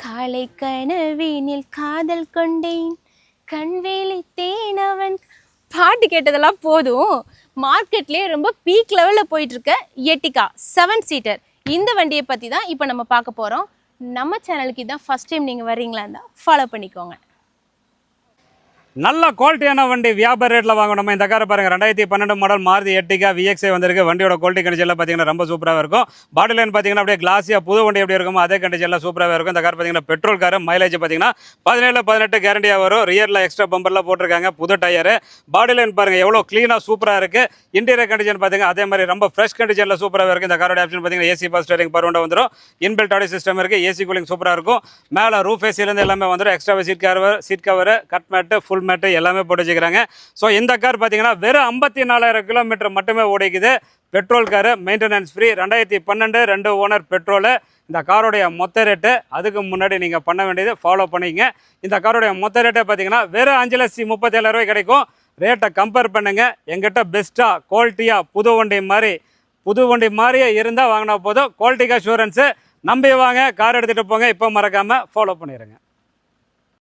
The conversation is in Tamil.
காலை கனவினில் காதல் கொண்டேன் கண்வேலி தேனவன். பாட்டு கேட்டதெல்லாம் போதும். மார்க்கெட்லேயே ரொம்ப பீக் லெவலில் போயிட்டுருக்க எட்டிகா 7 சீட்டர் இந்த வண்டியை பற்றி தான் இப்போ நம்ம பார்க்க போகிறோம். நம்ம சேனலுக்கு இதான் ஃபஸ்ட் டைம் நீங்கள் வர்றீங்களா இருந்தால் ஃபாலோ பண்ணிக்கோங்க. நல்ல குவாலிட்டியான வண்டி வியாபார ரேட்டில் வாங்கணும். இந்த காரை பாருங்கள், 2012 மாடல் மாருதி எர்டிகா விஎக்ஸ்ஐ வந்திருக்கு. வண்டியோட குவாலிட்டி கண்டிஷனில் பார்த்தீங்கன்னா ரொம்ப சூப்பராக இருக்கும். பாடி லைன் பார்த்தீங்கன்னா அப்படியே கிளாஸியாக புது வண்டி எப்படி இருக்குமோ அதே கண்டிஷனில் சூப்பராக இருக்கும். இந்த கார் பார்த்தீங்கன்னா பெட்ரோல் கார். மைலேஜ் பார்த்தீங்கன்னா 17-18 கேரண்டியாக வரும். ரியரில் எக்ஸ்ட்ரா பம்பர்லாம் போட்டிருக்காங்க. புது டயரு. பாடி லைன் பாருங்கள் எவ்வளோ க்ளீனாக சூப்பராக இருக்குது. இன்டீரியர் கண்டிஷன் பார்த்தீங்கன்னா அதே மாதிரி ரொம்ப ஃப்ரெஷ் கண்டிஷனில் சூப்பராக இருக்குது. இந்த காரோட ஆப்ஷன் பார்த்தீங்கன்னா AC power steering power window வந்துடும். இன்பில்ட் ஆடியோ சிஸ்டம் இருக்குது. ஏசி கூலிங் சூப்பராக இருக்கும். மேலே ரூஃப் ஏசிலேருந்து எல்லாமே வந்துடும். Extra seat cover cut mat full mat எல்லாமே போட்டு வச்சுக்கிறாங்க. ஸோ இந்த கார் பார்த்தீங்கன்னா வெறும் 54,000 கிலோமீட்டர் மட்டுமே ஓடிக்குது. Petrol car, maintenance free. 2012 2 owner petrol. இந்த காரோடைய மொத்த ரேட்டு அதுக்கு முன்னாடி நீங்கள் பண்ண வேண்டியது ஃபாலோ பண்ணிங்க. இந்த காரோடைய மொத்த ரேட்டை பார்த்தீங்கன்னா வெறும் 5,37,000 கிடைக்கும். ரேட்டை கம்பேர் பண்ணுங்கள். எங்கிட்ட பெஸ்ட்டாக குவாலிட்டியாக புது வண்டி மாதிரியே இருந்தால் வாங்கினா போதும். குவாலிட்டிக்கு அஷூரன்ஸு நம்பி வாங்க, கார் எடுத்துகிட்டு போங்க. இப்போ மறக்காமல் ஃபாலோ பண்ணிடுங்க.